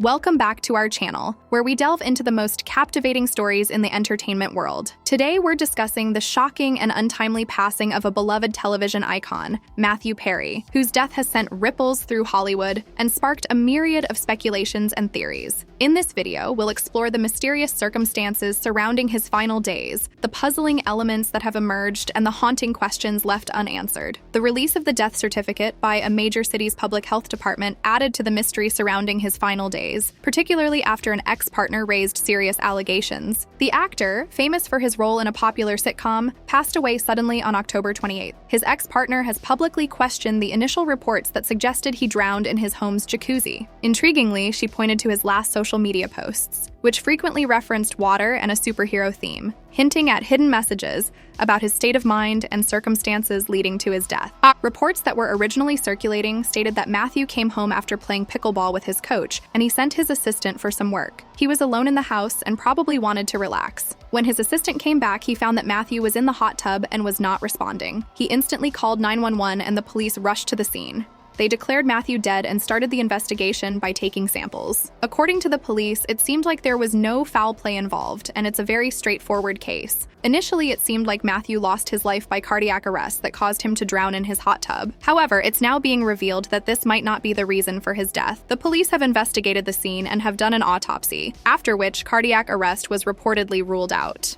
Welcome back to our channel, where we delve into the most captivating stories in the entertainment world. Today, we're discussing the shocking and untimely passing of a beloved television icon, Matthew Perry, whose death has sent ripples through Hollywood and sparked a myriad of speculations and theories. In this video, we'll explore the mysterious circumstances surrounding his final days, the puzzling elements that have emerged, and the haunting questions left unanswered. The release of the death certificate by a major city's public health department added to the mystery surrounding his final days, particularly after an ex-partner raised serious allegations. The actor, famous for his role in a popular sitcom, passed away suddenly on October 28th. His ex-partner has publicly questioned the initial reports that suggested he drowned in his home's jacuzzi. Intriguingly, she pointed to his last social media posts, which frequently referenced water and a superhero theme, hinting at hidden messages about his state of mind and circumstances leading to his death. Reports that were originally circulating stated that Matthew came home after playing pickleball with his coach, and he sent his assistant for some work. He was alone in the house and probably wanted to relax. When his assistant came back, he found that Matthew was in the hot tub and was not responding. He instantly called 911 and the police rushed to the scene. They declared Matthew dead and started the investigation by taking samples. According to the police, it seemed like there was no foul play involved, and it's a very straightforward case. Initially, it seemed like Matthew lost his life by cardiac arrest that caused him to drown in his hot tub. However, it's now being revealed that this might not be the reason for his death. The police have investigated the scene and have done an autopsy, after which cardiac arrest was reportedly ruled out.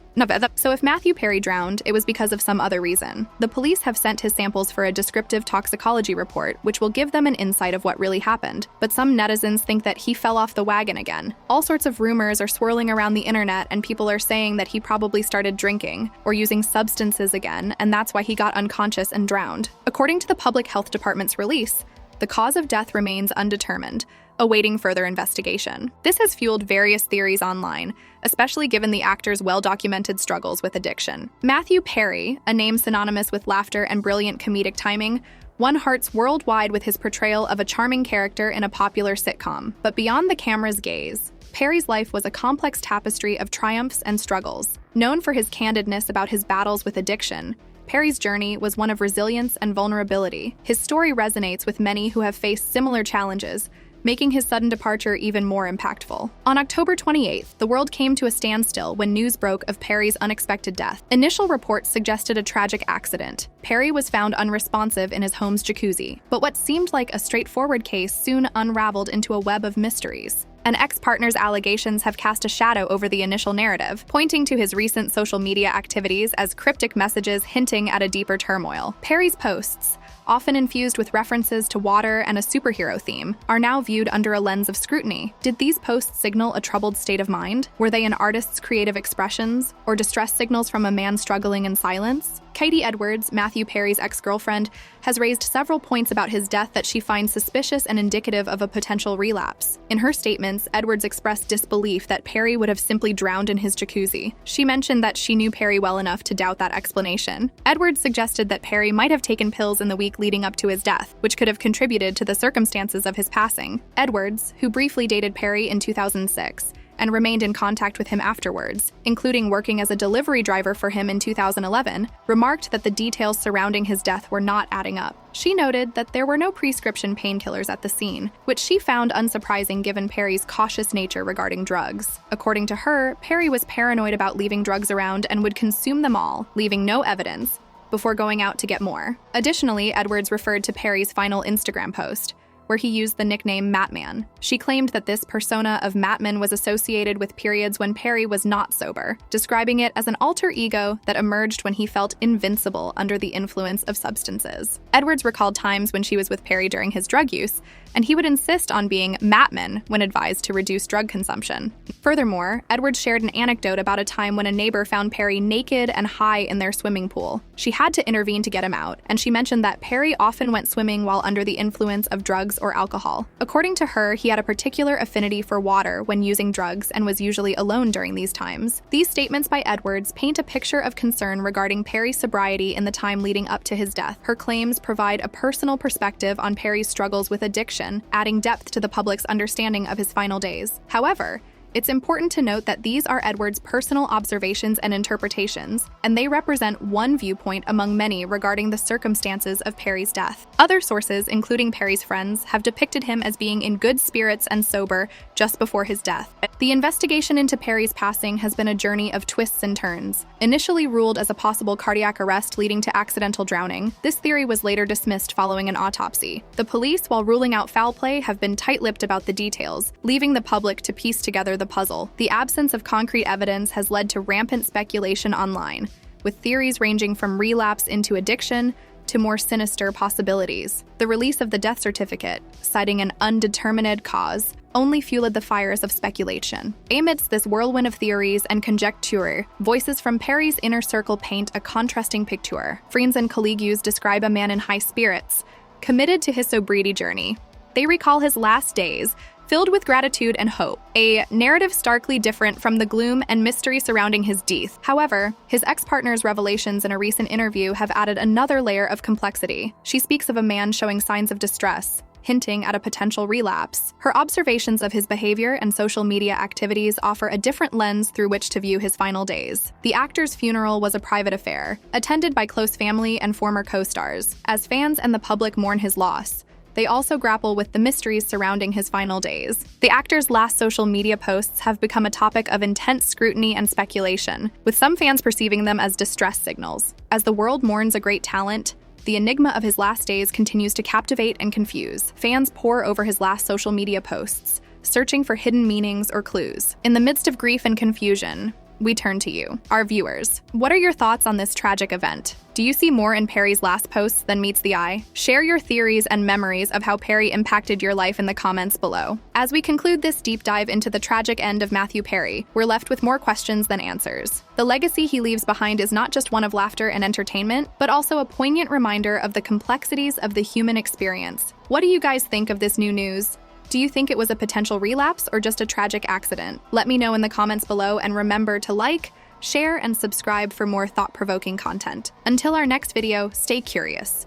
So if Matthew Perry drowned, it was because of some other reason. The police have sent his samples for a descriptive toxicology report, which will give them an insight of what really happened. But some netizens think that he fell off the wagon again. All sorts of rumors are swirling around the internet, and people are saying that he probably started drinking or using substances again, and that's why he got unconscious and drowned. According to the Public Health Department's release, the cause of death remains undetermined, awaiting further investigation. This has fueled various theories online, especially given the actor's well-documented struggles with addiction. Matthew Perry, a name synonymous with laughter and brilliant comedic timing, won hearts worldwide with his portrayal of a charming character in a popular sitcom. But beyond the camera's gaze, Perry's life was a complex tapestry of triumphs and struggles. Known for his candidness about his battles with addiction, Perry's journey was one of resilience and vulnerability. His story resonates with many who have faced similar challenges, making his sudden departure even more impactful. On October 28th, the world came to a standstill when news broke of Perry's unexpected death. Initial reports suggested a tragic accident. Perry was found unresponsive in his home's jacuzzi, but what seemed like a straightforward case soon unraveled into a web of mysteries. An ex-partner's allegations have cast a shadow over the initial narrative, pointing to his recent social media activities as cryptic messages hinting at a deeper turmoil. Perry's posts, often infused with references to water and a superhero theme, are now viewed under a lens of scrutiny. Did these posts signal a troubled state of mind? Were they an artist's creative expressions, or distress signals from a man struggling in silence? Katie Edwards, Matthew Perry's ex-girlfriend, has raised several points about his death that she finds suspicious and indicative of a potential relapse. In her statements, Edwards expressed disbelief that Perry would have simply drowned in his jacuzzi. She mentioned that she knew Perry well enough to doubt that explanation. Edwards suggested that Perry might have taken pills in the week leading up to his death, which could have contributed to the circumstances of his passing. Edwards, who briefly dated Perry in 2006, and remained in contact with him afterwards, including working as a delivery driver for him in 2011, remarked that the details surrounding his death were not adding up. She noted that there were no prescription painkillers at the scene, which she found unsurprising given Perry's cautious nature regarding drugs. According to her, Perry was paranoid about leaving drugs around and would consume them all, leaving no evidence, before going out to get more. Additionally, Edwards referred to Perry's final Instagram post, where he used the nickname Matman. She claimed that this persona of Matman was associated with periods when Perry was not sober, describing it as an alter ego that emerged when he felt invincible under the influence of substances. Edwards recalled times when she was with Perry during his drug use, and he would insist on being Matman when advised to reduce drug consumption. Furthermore, Edwards shared an anecdote about a time when a neighbor found Perry naked and high in their swimming pool. She had to intervene to get him out, and she mentioned that Perry often went swimming while under the influence of drugs or alcohol. According to her, he had a particular affinity for water when using drugs and was usually alone during these times. These statements by Edwards paint a picture of concern regarding Perry's sobriety in the time leading up to his death. Her claims provide a personal perspective on Perry's struggles with addiction, adding depth to the public's understanding of his final days. However, It's important to note that these are Edward's personal observations and interpretations, and they represent one viewpoint among many regarding the circumstances of Perry's death. Other sources, including Perry's friends, have depicted him as being in good spirits and sober just before his death. The investigation into Perry's passing has been a journey of twists and turns. Initially ruled as a possible cardiac arrest leading to accidental drowning, this theory was later dismissed following an autopsy. The police, while ruling out foul play, have been tight-lipped about the details, leaving the public to piece together the puzzle. The absence of concrete evidence has led to rampant speculation online, with theories ranging from relapse into addiction to more sinister possibilities. The release of the death certificate, citing an undetermined cause, only fueled the fires of speculation. Amidst this whirlwind of theories and conjecture, voices from Perry's inner circle paint a contrasting picture. Friends and colleagues describe a man in high spirits, committed to his sobriety journey. They recall his last days, filled with gratitude and hope, a narrative starkly different from the gloom and mystery surrounding his death. However, his ex-partner's revelations in a recent interview have added another layer of complexity. She speaks of a man showing signs of distress, hinting at a potential relapse. Her observations of his behavior and social media activities offer a different lens through which to view his final days. The actor's funeral was a private affair, attended by close family and former co-stars. As fans and the public mourn his loss, they also grapple with the mysteries surrounding his final days. The actor's last social media posts have become a topic of intense scrutiny and speculation, with some fans perceiving them as distress signals. As the world mourns a great talent, the enigma of his last days continues to captivate and confuse. Fans pore over his last social media posts, searching for hidden meanings or clues. In the midst of grief and confusion, we turn to you, our viewers. What are your thoughts on this tragic event? Do you see more in Perry's last posts than meets the eye? Share your theories and memories of how Perry impacted your life in the comments below. As we conclude this deep dive into the tragic end of Matthew Perry, we're left with more questions than answers. The legacy he leaves behind is not just one of laughter and entertainment, but also a poignant reminder of the complexities of the human experience. What do you guys think of this new news? Do you think it was a potential relapse or just a tragic accident? Let me know in the comments below, and remember to like, share, and subscribe for more thought-provoking content. Until our next video, stay curious.